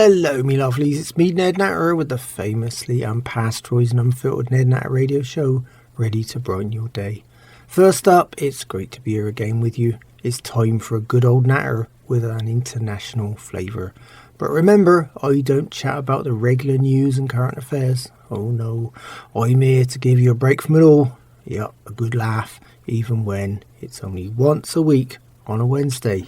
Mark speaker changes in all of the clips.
Speaker 1: Hello me lovelies, it's me Ned Natter with the famously unpasteurised and unfiltered Ned Natter Radio Show, ready to brighten your day. First up, it's great to be here again with you. It's time for a good old natter with an international flavour. But remember, I don't chat about the regular news and current affairs. Oh no, I'm here to give you a break from it all. Yep, a good laugh, even when it's only once a week on a Wednesday.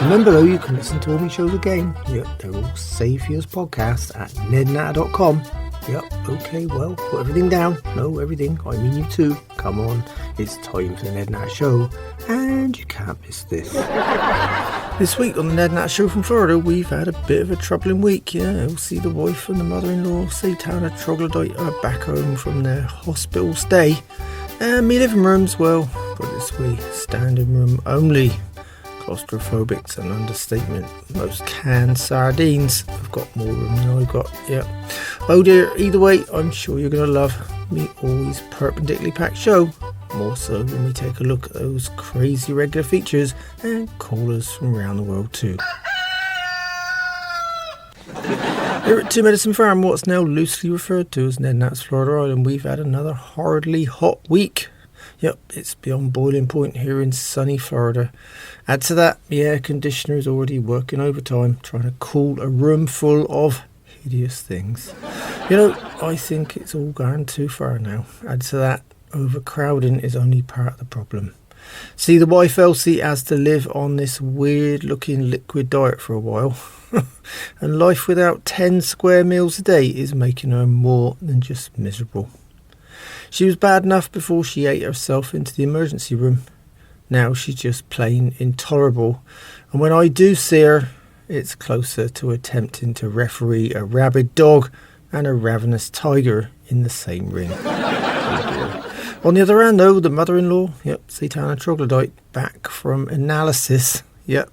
Speaker 1: Remember though, you can listen to all my shows again. Yep, they're all saved for you as podcasts at nednatter.com. Yep, okay, well, put everything down. No, everything, I mean you too. Come on, it's time for the Ned Natter Show, and you can't miss this. This week on the Ned Natter Show from Florida, we've had a bit of a troubling week. Yeah, Elsie, the wife, and the mother-in-law, Satana Troglodyte, are back home from their hospital stay. And me living room's, well, put it this way, standing room only. Claustrophobics an understatement. Most canned sardines. I've got more room than I've got. Yeah. Oh dear. Either way, I'm sure you're going to love me always perpendicularly packed show. More so when we take a look at those crazy regular features and callers from around the world too. Here at Two Medicine Farm, what's now loosely referred to as Ned Natter's Florida Island, we've had another horridly hot week. Yep, it's beyond boiling point here in sunny Florida. Add to that, the air conditioner is already working overtime, trying to cool a room full of hideous things. You know, I think it's all gone too far now. Add to that, overcrowding is only part of the problem. See, the wife Elsie has to live on this weird looking liquid diet for a while. And life without 10 square meals a day is making her more than just miserable. She was bad enough before she ate herself into the emergency room. Now she's just plain intolerable. And when I do see her, it's closer to attempting to referee a rabid dog and a ravenous tiger in the same ring. On the other hand though, the mother-in-law, yep, Satana Troglodyte, back from analysis. Yep,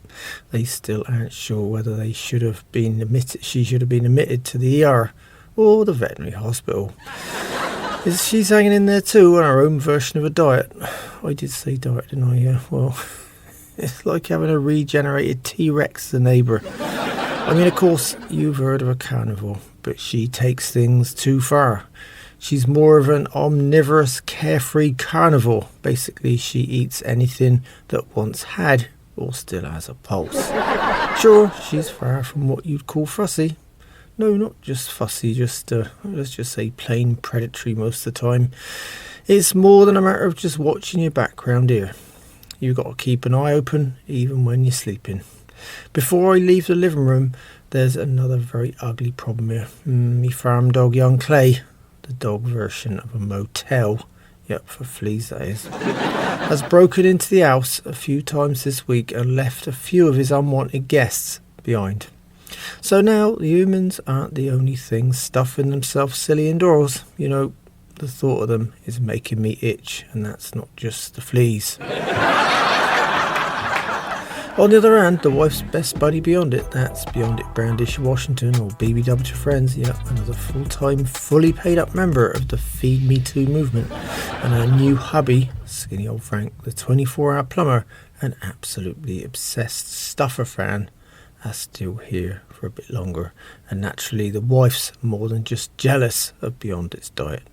Speaker 1: they still aren't sure whether she should have been admitted to the ER or the veterinary hospital. She's hanging in there too on her own version of a diet. I did say diet, didn't I? Yeah, well, it's like having a regenerated T-Rex as a neighbour. I mean, of course, you've heard of a carnivore, but she takes things too far. She's more of an omnivorous, carefree carnivore. Basically, she eats anything that once had or still has a pulse. Sure, she's far from what you'd call fussy. No, not just fussy, just, let's just say plain predatory most of the time. It's more than a matter of just watching your background here. You've got to keep an eye open, even when you're sleeping. Before I leave the living room, there's another very ugly problem here. Me farm dog, young Clay, the dog version of a motel, yep, for Fleas that is, has broken into the house a few times this week and left a few of his unwanted guests behind. So now the humans aren't the only things stuffing themselves silly indoors. You know, the thought of them is making me itch, and that's not just the fleas. On the other hand, the wife's best buddy beyond it, that's Beyond It Brandish Washington, or BBW to friends, yep, another full-time, fully paid-up member of the Feed Me Too movement, and her new hubby, skinny old Frank, the 24-hour plumber, an absolutely obsessed stuffer fan, are still here for a bit longer, and naturally the wife's more than just jealous of Beyond Its diet.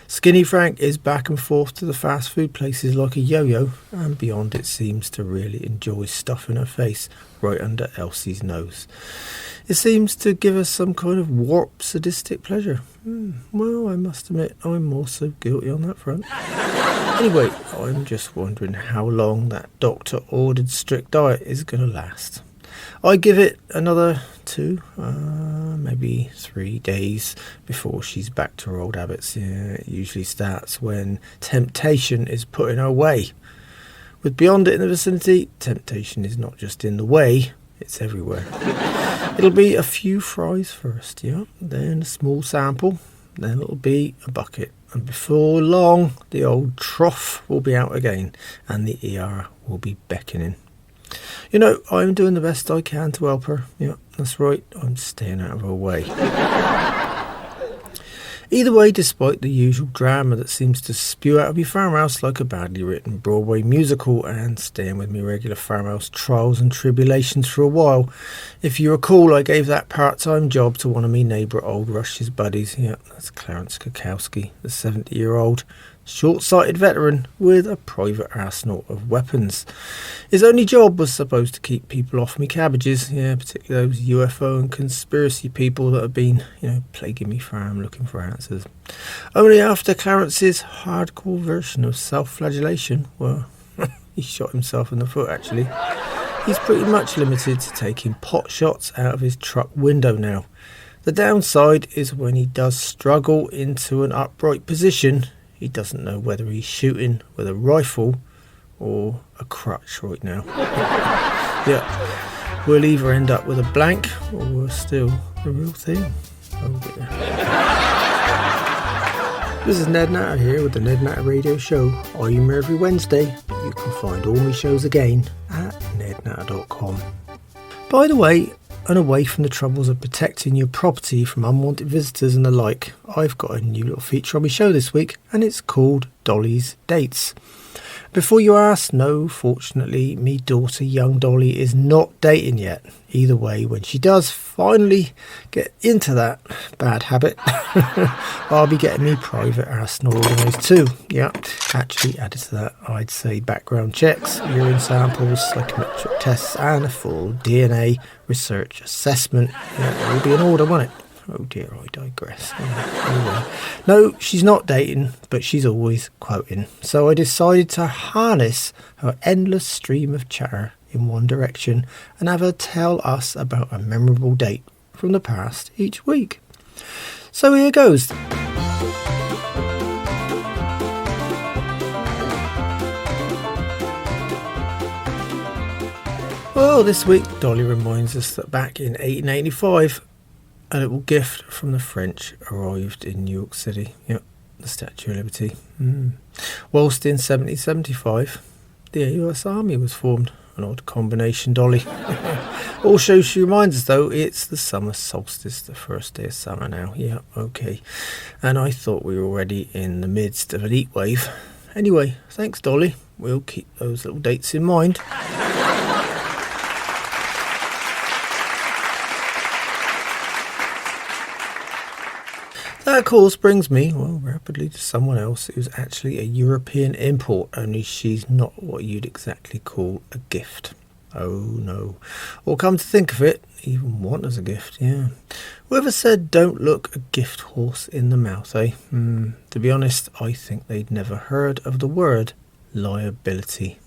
Speaker 1: Skinny Frank is back and forth to the fast food places like a yo-yo, and Beyond It seems to really enjoy stuffing her face right under Elsie's nose. It seems to give us some kind of warped sadistic pleasure. Well, I must admit I'm also guilty on that front. Anyway, I'm just wondering how long that doctor ordered strict diet is going to last. I give it another 2, maybe 3 days before she's back to her old habits. Yeah, it usually starts when temptation is put in her way. With Beyond It in the vicinity, temptation is not just in the way, it's everywhere. It'll be a few fries first, yeah, then a small sample, then it'll be a bucket. And before long, the old trough will be out again and the ER will be beckoning. You know, I'm doing the best I can to help her. Yeah, that's right, I'm staying out of her way. Either way, despite the usual drama that seems to spew out of your farmhouse like a badly written Broadway musical and staying with me regular farmhouse trials and tribulations for a while. If you recall, I gave that part-time job to one of me neighbour Old Rush's buddies. Yeah, that's Clarence Kakowski, the 70-year-old short-sighted veteran with a private arsenal of weapons. His only job was supposed to keep people off me cabbages, particularly those UFO and conspiracy people that have been, plaguing me farm looking for answers. Only after Clarence's hardcore version of self-flagellation, well, he shot himself in the foot actually. He's pretty much limited to taking pot shots out of his truck window now. The downside is when he does struggle into an upright position, he doesn't know whether he's shooting with a rifle or a crutch right now. We'll either end up with a blank or we're still the real thing. Oh dear. This is Ned Natter here with the Ned Natter Radio Show. I'm here every Wednesday, but you can find all my shows again at nednatter.com. By the way, and away from the troubles of protecting your property from unwanted visitors and the like, I've got a new little feature on my show this week, and it's called Dollys Dates. Before you ask, no, fortunately, me daughter, young Dolly, is not dating yet. Either way, when she does finally get into that bad habit, I'll be getting me private arsenal organised too. Yeah, actually added to that, I'd say background checks, urine samples, psychometric tests, and a full DNA research assessment. Yeah, it will be in order, won't it? Oh dear, I digress. Anyway. No, she's not dating, but she's always quoting. So I decided to harness her endless stream of chatter in one direction and have her tell us about a memorable date from the past each week. So here goes. Well, this week Dolly reminds us that back in 1885, a little gift from the French arrived in New York City. Yep, the Statue of Liberty. Whilst in 1775, the US Army was formed. An odd combination, Dolly. Also, she reminds us, though, it's the summer solstice, the first day of summer now. Yeah, okay. And I thought we were already in the midst of an heat wave. Anyway, thanks, Dolly. We'll keep those little dates in mind. That, of course, brings me, rapidly to someone else who's actually a European import, only she's not what you'd exactly call a gift. Oh, no. Or come to think of it, even one as a gift, yeah. Whoever said don't look a gift horse in the mouth, eh? To be honest, I think they'd never heard of the word liability.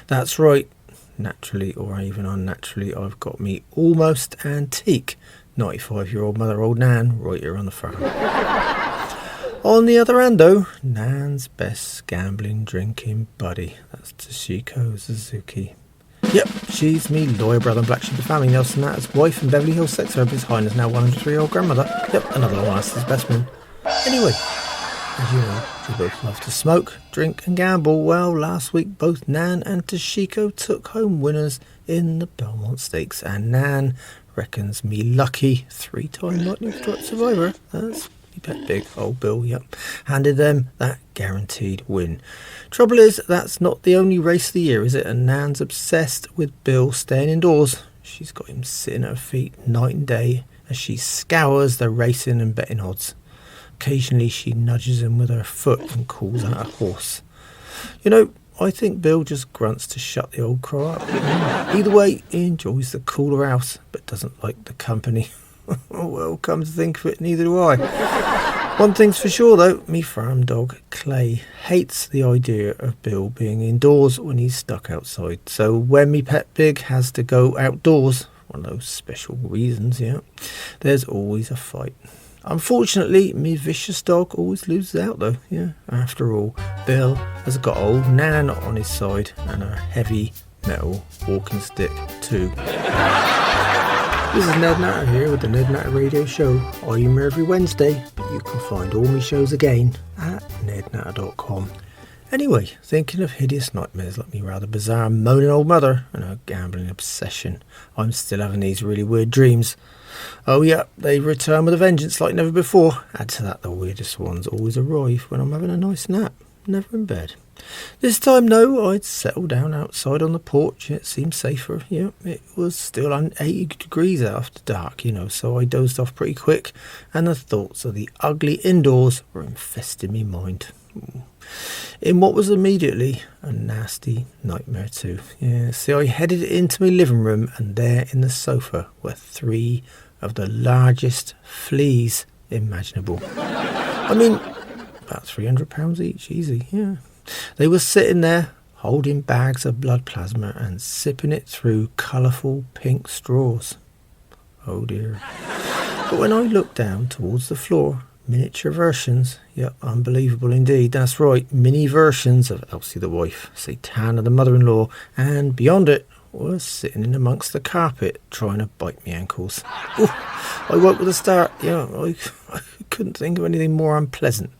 Speaker 1: That's right. Naturally, or even unnaturally, I've got me almost antique 95-year-old mother, old Nan, right here on the farm. On the other hand, though, Nan's best gambling, drinking buddy. That's Toshiko Suzuki. Yep, she's me lawyer brother and black sheep of family, Nelson Natter's wife and Beverly Hills sex therapist, Highness now 103-year-old grandmother. Yep, another long lasting specimen. Anyway, as you know, we both love to smoke, drink and gamble. Well, last week both Nan and Toshiko took home winners in the Belmont Stakes, and Nan reckons me lucky 3-time lightning strike survivor, that's me pet big old Bill, handed them that guaranteed win. Trouble is, that's not the only race of the year, is it? And Nan's obsessed with Bill staying indoors. She's got him sitting at her feet night and day as she scours the racing and betting odds. Occasionally she nudges him with her foot and calls out a horse. I think Bill just grunts to shut the old crow up. Either way, he enjoys the cooler house, but doesn't like the company. Well, come to think of it, neither do I. One thing's for sure, though, me farm dog, Clay, hates the idea of Bill being indoors when he's stuck outside. So when me pet pig has to go outdoors, one of those special reasons, there's always a fight. Unfortunately, me vicious dog always loses out though, After all, Bill has got old Nan on his side and a heavy metal walking stick too. This is Ned Natter here with the Ned Natter Radio Show. I'm here every Wednesday, but you can find all my shows again at nednatter.com. Anyway, thinking of hideous nightmares like me rather bizarre moaning old mother and her gambling obsession, I'm still having these really weird dreams. Oh yeah, they return with a vengeance like never before. Add to that the weirdest ones always arrive when I'm having a nice nap, never in bed. This time, no, I'd settled down outside on the porch. It seemed safer. Yeah, it was still 80 degrees after dark, so I dozed off pretty quick, and the thoughts of the ugly indoors were infesting my mind. In what was immediately a nasty nightmare too. Yeah, see, I headed into my living room, and there in the sofa were 3 of the largest fleas imaginable. I mean, about £300 each, easy, yeah. They were sitting there, holding bags of blood plasma and sipping it through colourful pink straws. Oh dear. But when I looked down towards the floor, miniature versions, yep, unbelievable indeed, that's right, mini versions of Elsie the wife, Satana the mother-in-law, and beyond it was sitting in amongst the carpet trying to bite me ankles. Ooh, I woke with a start. I couldn't think of anything more unpleasant.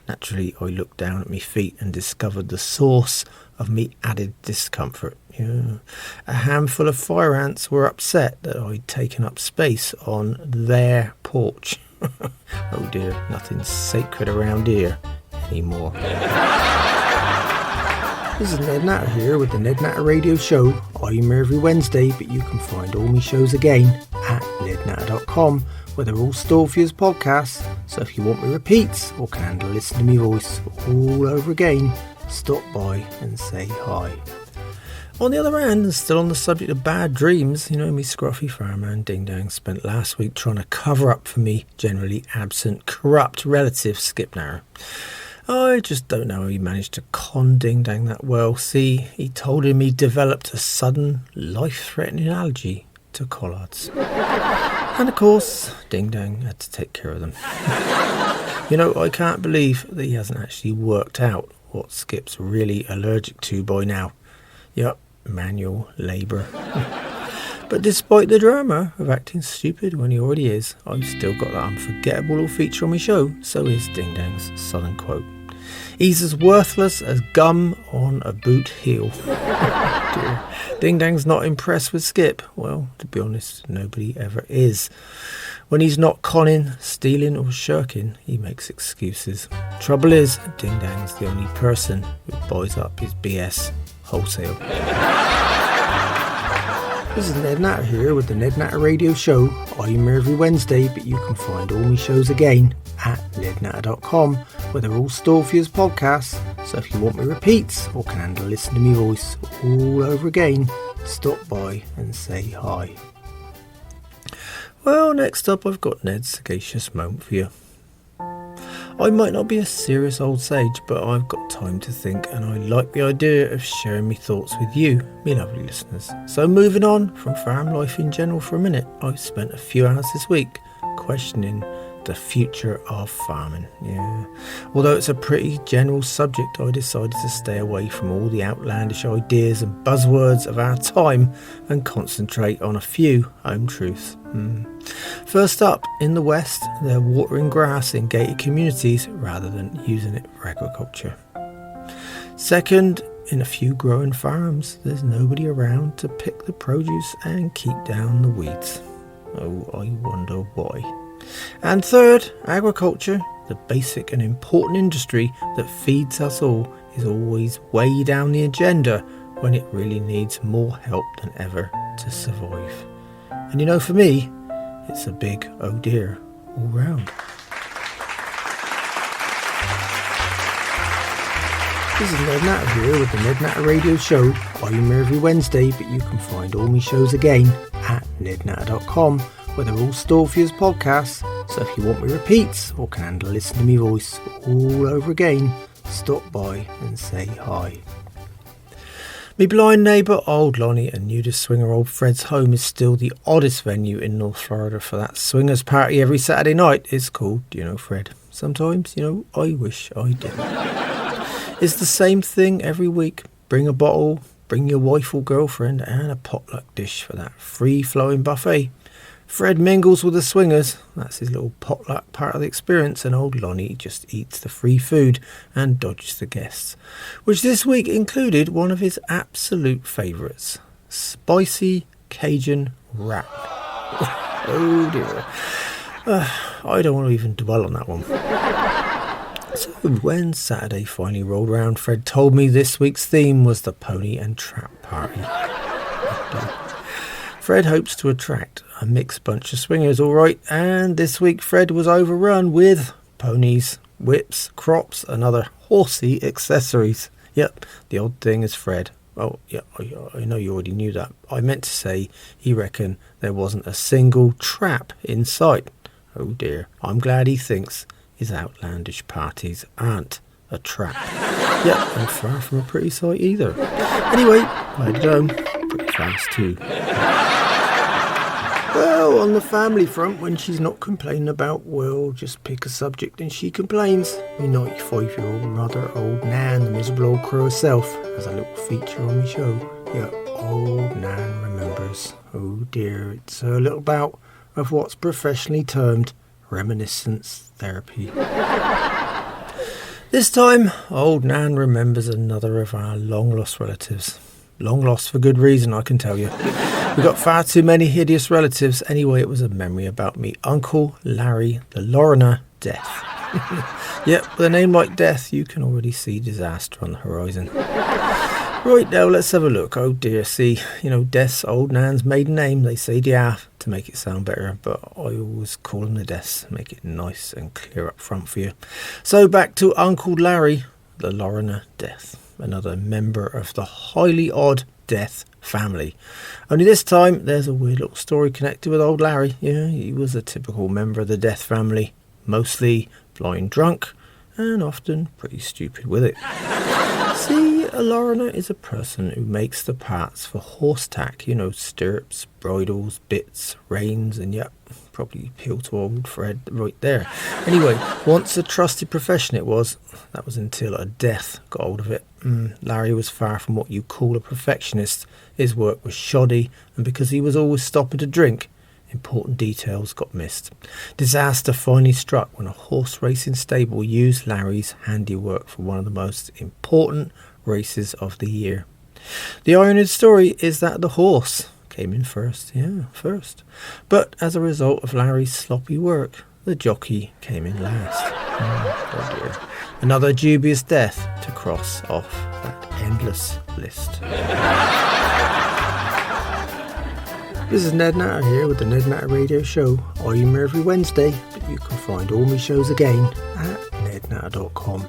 Speaker 1: Naturally, I looked down at my feet and discovered the source of me added discomfort. Yeah. A handful of fire ants were upset that I'd taken up space on their porch. Oh dear, nothing's sacred around here anymore. This is Ned Natter here with the Ned Natter Radio Show. I'm here every Wednesday, but you can find all my shows again at nednatter.com, where they're all stored for you as podcasts. So if you want me repeats or can handle listen to me voice all over again, stop by and say hi. On the other hand, and still on the subject of bad dreams, me scruffy fireman Ding Dang spent last week trying to cover up for me generally absent, corrupt relative Skip Natter. I just don't know how he managed to con Ding Dang that well. See, he told him he developed a sudden, life-threatening allergy to collards. And of course, Ding Dang had to take care of them. I can't believe that he hasn't actually worked out what Skip's really allergic to by now. Yep, manual labour. But despite the drama of acting stupid when he already is, I've still got that unforgettable little feature on my show, so here's Ding Dang's southern quote. He's as worthless as gum on a boot heel. Dear. Ding Dang's not impressed with Skip. Well, to be honest, nobody ever is. When he's not conning, stealing or shirking, he makes excuses. Trouble is, Ding Dang's the only person who buys up his BS wholesale. This is Ned Natter here with the Ned Natter Radio Show. I'm here every Wednesday, but you can find all my shows again at nednatter.com, where they're all stored for you as podcasts. So if you want me repeats or can handle listen to me voice all over again, stop by and say hi. Well, next up I've got Ned Sagacious Mom for you. I might not be a serious old sage, but I've got time to think, and I like the idea of sharing my thoughts with you, me lovely listeners. So moving on from farm life in general for a minute, I've spent a few hours this week questioning the future of farming. Yeah. Although it's a pretty general subject, I decided to stay away from all the outlandish ideas and buzzwords of our time and concentrate on a few home truths. First up, in the West, they're watering grass in gated communities rather than using it for agriculture. Second, in a few growing farms, there's nobody around to pick the produce and keep down the weeds. Oh, I wonder why. And third, agriculture, the basic and important industry that feeds us all, is always way down the agenda when it really needs more help than ever to survive. And for me, it's a big oh dear all round. This is Ned Natter here with the Ned Natter Radio Show. I'm here every Wednesday, but you can find all my shows again at nednatter.com, where they're all stored for you as podcasts. So if you want me repeats or can handle listen to me voice all over again, stop by and say hi. Me blind neighbour old Lonnie and nudist swinger old Fred's home is still the oddest venue in North Florida for that swingers party every Saturday night. It's called, Fred. Sometimes, I wish I didn't. It's the same thing every week. Bring a bottle, bring your wife or girlfriend, and a potluck dish for that free-flowing buffet. Fred mingles with the swingers, that's his little potluck part of the experience, and old Lonnie just eats the free food and dodges the guests, which this week included one of his absolute favourites, spicy Cajun wrap. Oh dear. I don't want to even dwell on that one. So when Saturday finally rolled around, Fred told me this week's theme was the Pony and Trap Party. Fred hopes to attract a mixed bunch of swingers, alright, and this week Fred was overrun with ponies, whips, crops and other horsey accessories. Yep, the odd thing is Fred. Oh, yeah, I know you already knew that. I meant to say he reckoned there wasn't a single trap in sight. Oh dear, I'm glad he thinks his outlandish parties aren't a trap. Yep, and far from a pretty sight either. Anyway, I had it home pretty fast too. Well, on the family front, when she's not complaining about, well, just pick a subject and she complains. My 95-year-old mother, old Nan, the miserable old crow herself, has a little feature on my show. Yeah, old Nan remembers. Oh dear, it's a little bout of what's professionally termed reminiscence therapy. This time, old Nan remembers another of our long-lost relatives. Long lost for good reason, I can tell you. We got far too many hideous relatives. Anyway, it was a memory about me Uncle Larry, the Loriner Death. Yep, with a name like Death, you can already see disaster on the horizon. Right, now let's have a look. Oh dear, see, Death's old Nan's maiden name. They say Diaf to make it sound better, but I always call him the Death, make it nice and clear up front for you. So back to Uncle Larry, the Loriner Death. Another member of the highly odd Death family. Only this time there's a weird little story connected with old Larry. Yeah, he was a typical member of the Death family, mostly blind drunk and often pretty stupid with it. See, a Loriner is a person who makes the parts for horse tack, stirrups, bridles, bits, reins, and yep, probably appeal to old Fred right there. Anyway, once a trusted profession it was. That was until a Death got hold of it. Larry was far from what you call a perfectionist. His work was shoddy, and because he was always stopping to drink, important details got missed. Disaster finally struck when a horse racing stable used Larry's handiwork for one of the most important races of the year. The irony of the story is that the horse came in first. But as a result of Larry's sloppy work, the jockey came in last. Oh dear. Another dubious death to cross off that endless list. This is Ned Natter here with the Ned Natter Radio Show. I'm here every Wednesday, but you can find all my shows again at nednatter.com.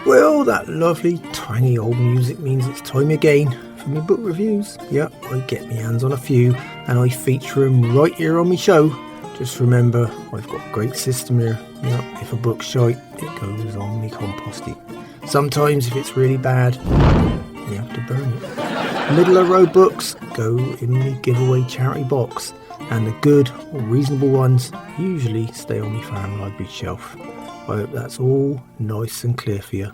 Speaker 1: Well, that lovely, tiny old music means it's time again for my book reviews. Yep, I get my hands on a few and I feature them right here on my show. Just remember, I've got a great system here. Yep, if a book's shite, it goes on me compost heap. Sometimes if it's really bad, you have to burn it. Middle of road books go in the giveaway charity box, and the good or reasonable ones usually stay on my fan library shelf. I hope that's all nice and clear for you.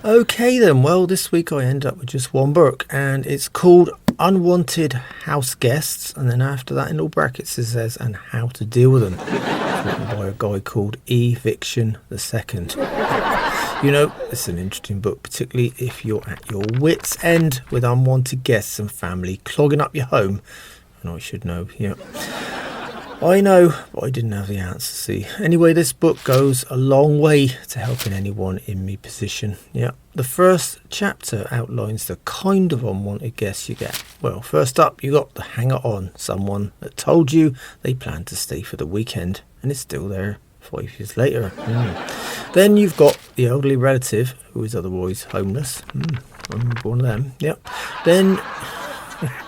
Speaker 1: Okay then, well this week I end up with just one book, and it's called Unwanted House Guests, and then after that in little brackets it says and how to deal with them. It's written by a guy called Eviction II. It's an interesting book, particularly if you're at your wit's end with unwanted guests and family clogging up your home. And I should know, yeah. I know, but I didn't have the answer, see. Anyway, this book goes a long way to helping anyone in me position. Yeah. The first chapter outlines the kind of unwanted guests you get. Well, first up, you got the hanger-on, someone that told you they planned to stay for the weekend and is still there 5 years later. Then you've got the elderly relative who is otherwise homeless. I'm one of them. Yep. Then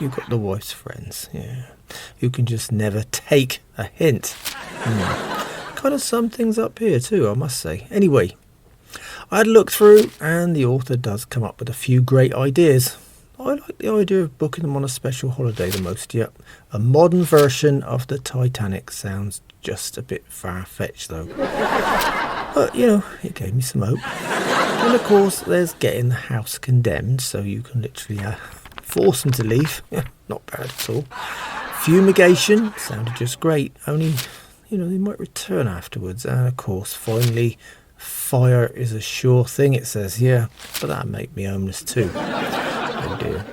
Speaker 1: you've got the wife's friends. Yeah. Who can just never take a hint. Kind of sum things up here too, I must say. Anyway, I had a look through and the author does come up with a few great ideas. I like the idea of booking them on a special holiday the most. Yep. A modern version of the Titanic sounds just a bit far-fetched though. But, it gave me some hope. And of course, there's getting the house condemned, so you can literally force them to leave. Not bad at all. Fumigation sounded just great, only, they might return afterwards. And of course, finally, fire is a sure thing, it says. Yeah, but that'd make me homeless too. Oh dear.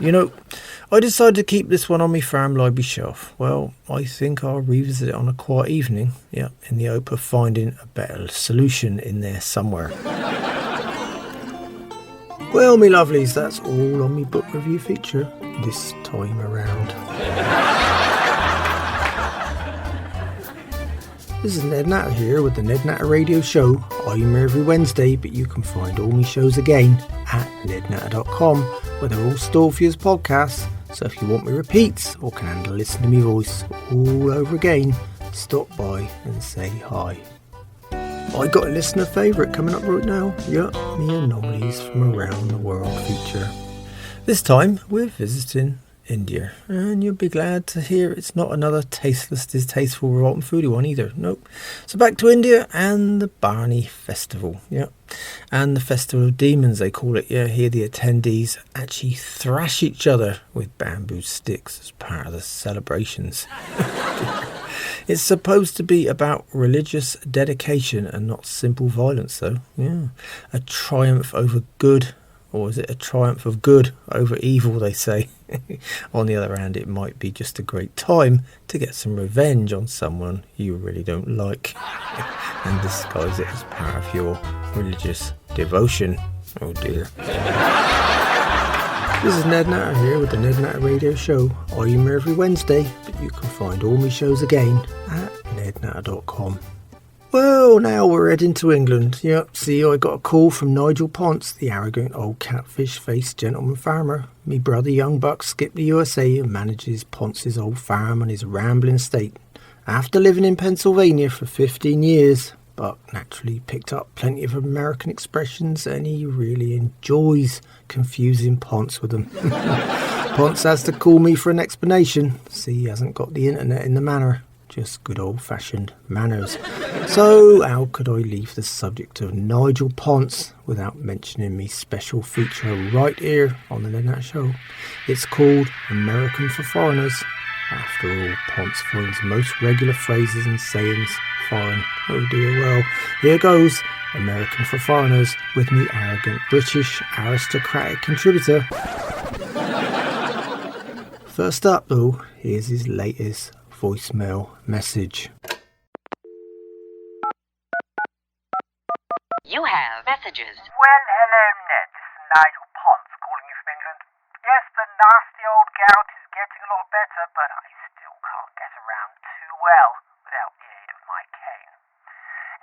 Speaker 1: I decided to keep this one on my farm library shelf. Well, I think I'll revisit it on a quiet evening, in the hope of finding a better solution in there somewhere. Well, me lovelies, that's all on me book review feature this time around. This is Ned Natter here with the Ned Natter Radio Show. I'm here every Wednesday, but you can find all my shows again at nednatter.com, where they're all stored for you as podcasts. So if you want me repeats or can handle listening to me voice all over again, stop by and say hi. I got a listener favourite coming up right now. Me anomalies from around the world feature. This time we're visiting India, and you'll be glad to hear it's not another tasteless, distasteful, rotten foodie one either. Nope. So back to India and the Barney Festival. And the Festival of Demons, they call it. Here the attendees actually thrash each other with bamboo sticks as part of the celebrations. It's supposed to be about religious dedication and not simple violence, though. A triumph over good. Or is it a triumph of good over evil, they say? On the other hand, it might be just a great time to get some revenge on someone you really don't like and disguise it as part of your religious devotion. Oh dear. This is Ned Natter here with the Ned Natter Radio Show. I'm here every Wednesday, but you can find all my shows again at nednatter.com. Well, now we're heading to England. See, I got a call from Nigel Ponce, the arrogant old catfish-faced gentleman farmer. Me brother Young Buck skipped the USA and manages Ponce's old farm on his rambling estate. After living in Pennsylvania for 15 years, Buck naturally picked up plenty of American expressions and he really enjoys confusing Ponce with them. Ponce has to call me for an explanation. See, he hasn't got the internet in the manor. Just good old-fashioned manners. So how could I leave the subject of Nigel Ponce without mentioning me special feature right here on the Ned Natter Show? It's called American for Foreigners. After all, Ponce finds most regular phrases and sayings foreign. Oh dear, well, here goes American for Foreigners with me arrogant British aristocratic contributor. First up though, here's his latest voicemail message.
Speaker 2: You have messages.
Speaker 3: Well, hello, Ned. This is Nigel Ponce calling you from England. Yes, the nasty old gout is getting a lot better, but I still can't get around too well without the aid of my cane.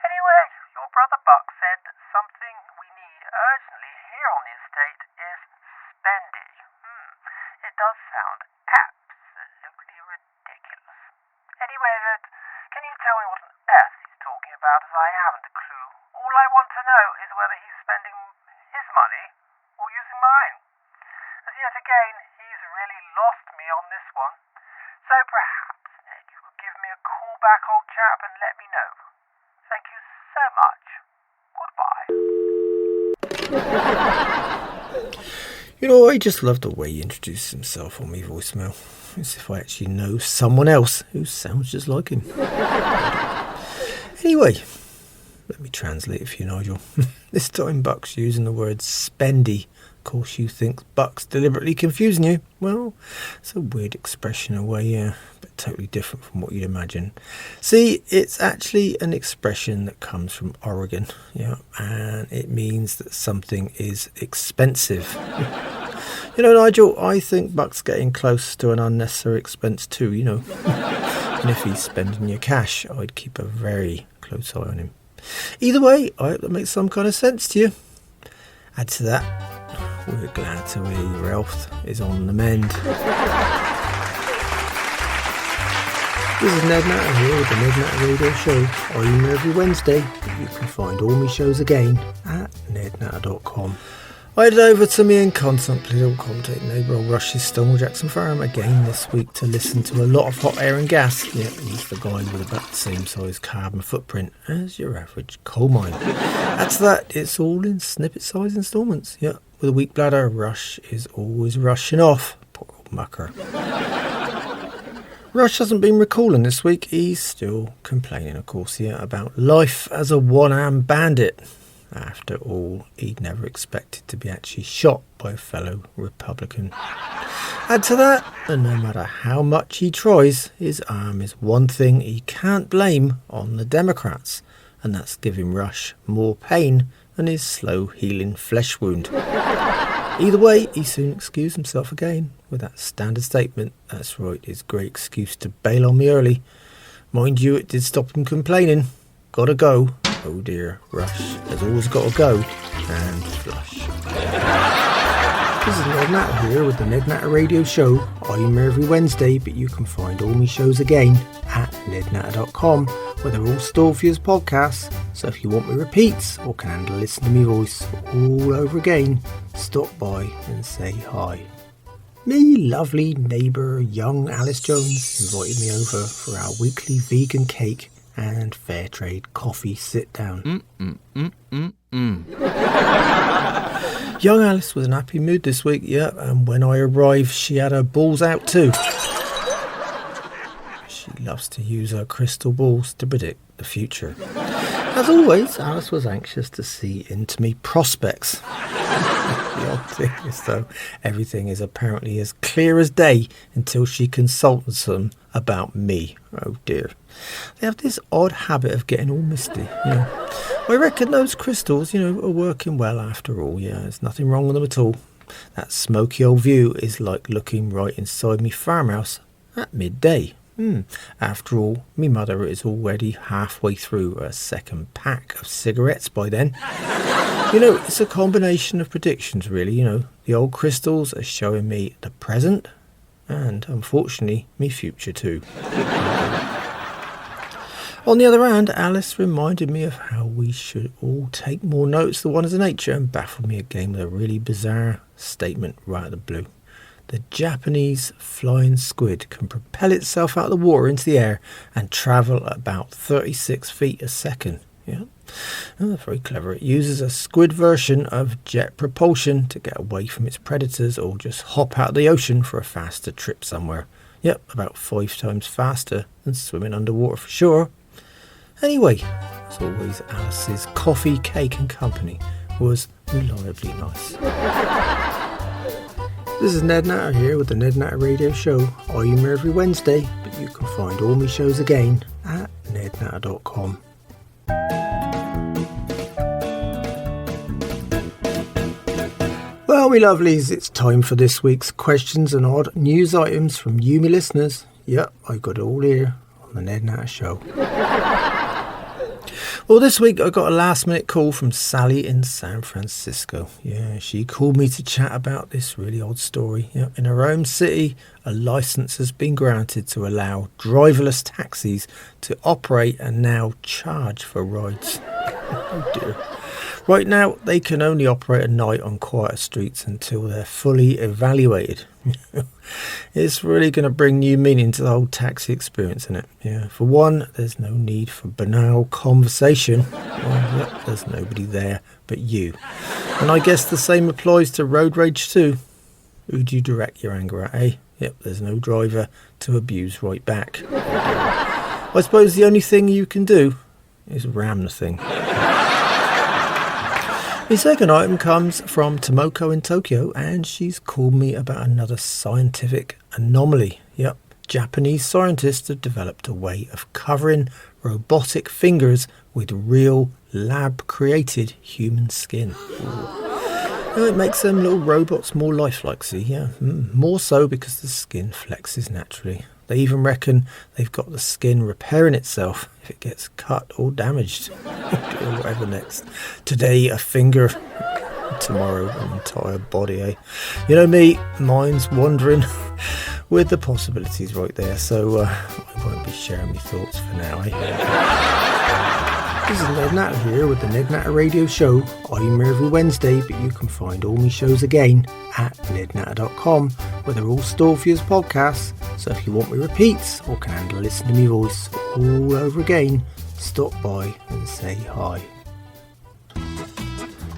Speaker 3: Anyway, your brother Buck said that something we need urgently here on the estate is spendy. It does sound absolutely ridiculous. Anyway, Ned, can you tell me what on earth he's talking about, as I haven't a clue. All I want to know is whether he's spending his money or using mine. As yet again, he's really lost me on this one. So perhaps, Ned, you could give me a call back, old chap, and let me know. Thank you so much. Goodbye.
Speaker 1: I just love the way he introduces himself on my voicemail. As if I actually know someone else who sounds just like him. Anyway, let me translate it for you, Nigel. This time Buck's using the word spendy. Of course you think Buck's deliberately confusing you. Well, it's a weird expression in a way, yeah, but totally different from what you'd imagine. See, it's actually an expression that comes from Oregon, and it means that something is expensive. Nigel, I think Buck's getting close to an unnecessary expense too, And if he's spending your cash, I'd keep a very close eye on him. Either way, I hope that makes some kind of sense to you. Add to that, we're glad to hear your health is on the mend. This is Ned Natter here with the Ned Natter Radio Show. I'm here every Wednesday, but you can find all my shows again at nednatter.com. I headed over to me incontinently contact neighbour old Rush's Stonewall Jackson farm again this week to listen to a lot of hot air and gas. Yeah, he's the guy with about the same size carbon footprint as your average coal mine. Add to that, it's all in snippet size instalments. Yeah, with a weak bladder, Rush is always rushing off. Poor old mucker. Rush hasn't been recalling this week. He's still complaining, of course, about life as a one-armed bandit. After all, he'd never expected to be actually shot by a fellow Republican. Add to that, and no matter how much he tries, his arm is one thing he can't blame on the Democrats, and that's giving Rush more pain than his slow-healing flesh wound. Either way, he soon excused himself again with that standard statement. That's right, his great excuse to bail on me early. Mind you, it did stop him complaining. Gotta go. Oh dear, Rush has always got to go and flush. This is Ned Natter here with the Ned Natter Radio Show. I'm here every Wednesday, but you can find all my shows again at nednatter.com, where they're all stored for you as podcasts. So if you want me repeats or can handle listen to me voice all over again, stop by and say hi. Me lovely neighbour young Alice Jones invited me over for our weekly vegan cake and fair trade coffee sit down. Young Alice was in a happy mood this week, and when I arrived she had her balls out too. She loves to use her crystal balls to predict the future. As always, Alice was anxious to see into me prospects. The odd thing is, though, everything is apparently as clear as day until she consults them about me. Oh dear. They have this odd habit of getting all misty. I reckon those crystals, are working well after all. There's nothing wrong with them at all. That smoky old view is like looking right inside me farmhouse at midday. After all, me mother is already halfway through a second pack of cigarettes by then. It's a combination of predictions, really. The old crystals are showing me the present and, unfortunately, me future too. On the other hand, Alice reminded me of how we should all take more notice of the wonders of nature and baffled me again with a really bizarre statement right out of the blue. The Japanese flying squid can propel itself out of the water into the air and travel at about 36 feet a second. Very clever. It uses a squid version of jet propulsion to get away from its predators or just hop out of the ocean for a faster trip somewhere. About 5 times faster than swimming underwater for sure. Anyway, as always, Alice's coffee, cake and company was reliably nice. This is Ned Natter here with the Ned Natter Radio Show. I'm here every Wednesday, but you can find all my shows again at nednatter.com. Well, me lovelies, it's time for this week's questions and odd news items from you, me listeners. I got it all here on the Ned Natter Show. Well, this week I got a last minute call from Sally in San Francisco. She called me to chat about this really odd story. In her own city, a licence has been granted to allow driverless taxis to operate and now charge for rides. Oh dear. Right now, they can only operate at night on quieter streets until they're fully evaluated. It's really going to bring new meaning to the whole taxi experience, isn't it? For one, there's no need for banal conversation. There's nobody there but you. And I guess the same applies to road rage too. Who do you direct your anger at, eh? There's no driver to abuse right back. I suppose the only thing you can do is ram the thing. The second item comes from Tomoko in Tokyo, and she's called me about another scientific anomaly. Japanese scientists have developed a way of covering robotic fingers with real lab-created human skin. It makes them little robots more lifelike, see, more so because the skin flexes naturally. They even reckon they've got the skin repairing itself if it gets cut or damaged. Or whatever next. Today a finger, tomorrow an entire body, eh? You know me, mine's wandering with the possibilities right there, so I won't be sharing my thoughts for now, This is Ned Natter here with the Ned Natter Radio Show. I'm here every Wednesday, but you can find all my shows again at nednatter.com, where they're all stored for you as podcasts. So if you want me repeats or can handle listen to me voice all over again, stop by and say hi.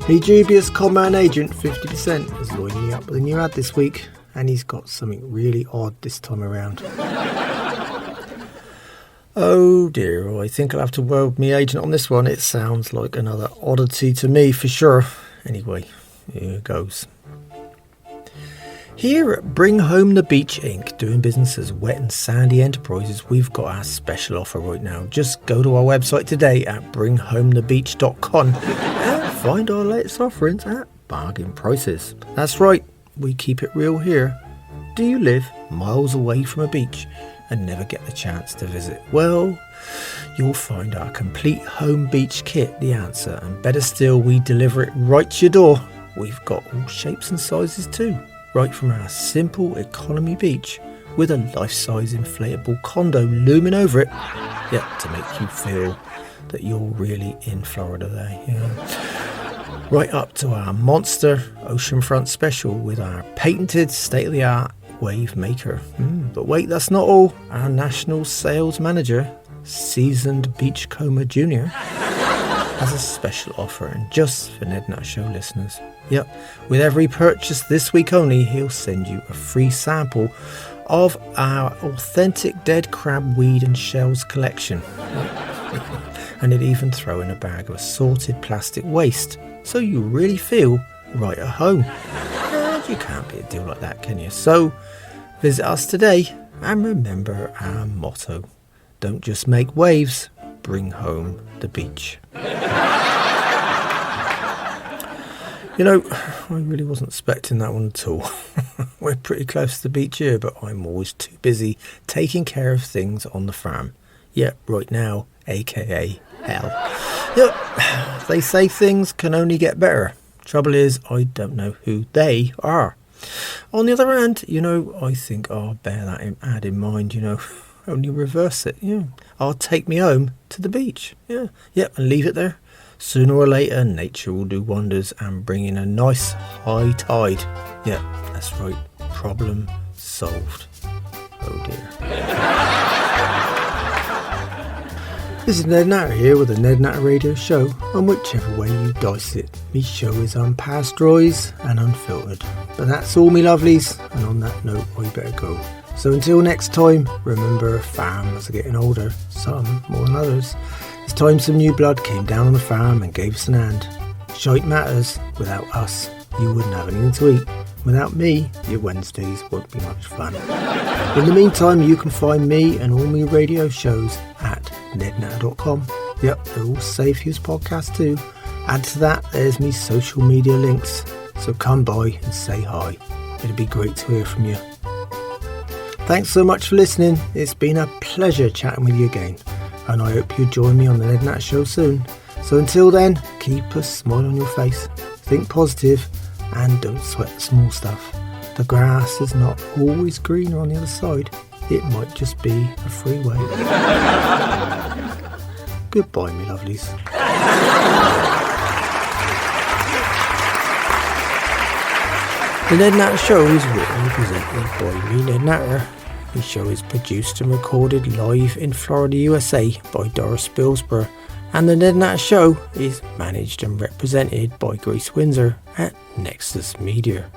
Speaker 1: Me dubious con man agent 50% has lined me up with a new ad this week. and he's got something really odd this time around. Oh dear, I think I'll have to work with me agent on this one. It sounds like another oddity to me for sure. Anyway, here it goes. Here at Bring Home the Beach Inc., doing business as Wet and Sandy Enterprises, we've got our special offer right now. Just go to our website today at bringhomethebeach.com and find our latest offerings at bargain prices. That's right, we keep it real here. Do you live miles away from a beach and never get the chance to visit? Well, you'll find our complete home beach kit the answer, and better still, we deliver it right to your door. We've got all shapes and sizes too, right from our simple economy beach with a life-size inflatable condo looming over it, to make you feel that you're really in Florida there, right up to our monster oceanfront special with our patented state-of-the-art wave maker. But wait, that's not all. Our national sales manager, seasoned beachcomber Junior, has a special offer, and just for Ned Natter Show listeners. With every purchase this week only, he'll send you a free sample of our authentic dead crab weed and shells collection. And he'd even throw in a bag of assorted plastic waste, so you really feel right at home. And you can't beat a deal like that, can you? So visit us today and remember our motto: don't just make waves, bring home the beach. I really wasn't expecting that one at all. We're pretty close to the beach here, but I'm always too busy taking care of things on the farm. Right now, aka hell. They say things can only get better. Trouble is, I don't know who they are. On the other hand, I think I'll bear that ad in mind, only reverse it. I'll take me home to the beach. And leave it there. Sooner or later, nature will do wonders and bring in a nice high tide. That's right. Problem solved. Oh dear. This is Ned Natter here with the Ned Natter Radio Show, and whichever way you dice it, me show is unpasteurised and unfiltered. But that's all, me lovelies, and on that note, I better go. So until next time, remember, farmers are getting older, some more than others. It's time some new blood came down on the farm and gave us an hand. Shite matters. Without us, you wouldn't have anything to eat. Without me, your Wednesdays won't be much fun. In the meantime, you can find me and all my radio shows at nednatter.com. They're all safe use podcasts too. Add to that, there's me social media links. So come by and say hi. It'd be great to hear from you. Thanks so much for listening. It's been a pleasure chatting with you again, and I hope you join me on the Ned Natter Show soon. So until then, keep a smile on your face, think positive, and don't sweat the small stuff. The grass is not always greener on the other side. It might just be a freeway. Goodbye, me lovelies. The Ned Natter Show is written and presented by me, Ned Natter. The show is produced and recorded live in Florida, USA by Doris Billsborough, and the Ned Natter Show is managed and represented by Grace Windsor at Nexus Media.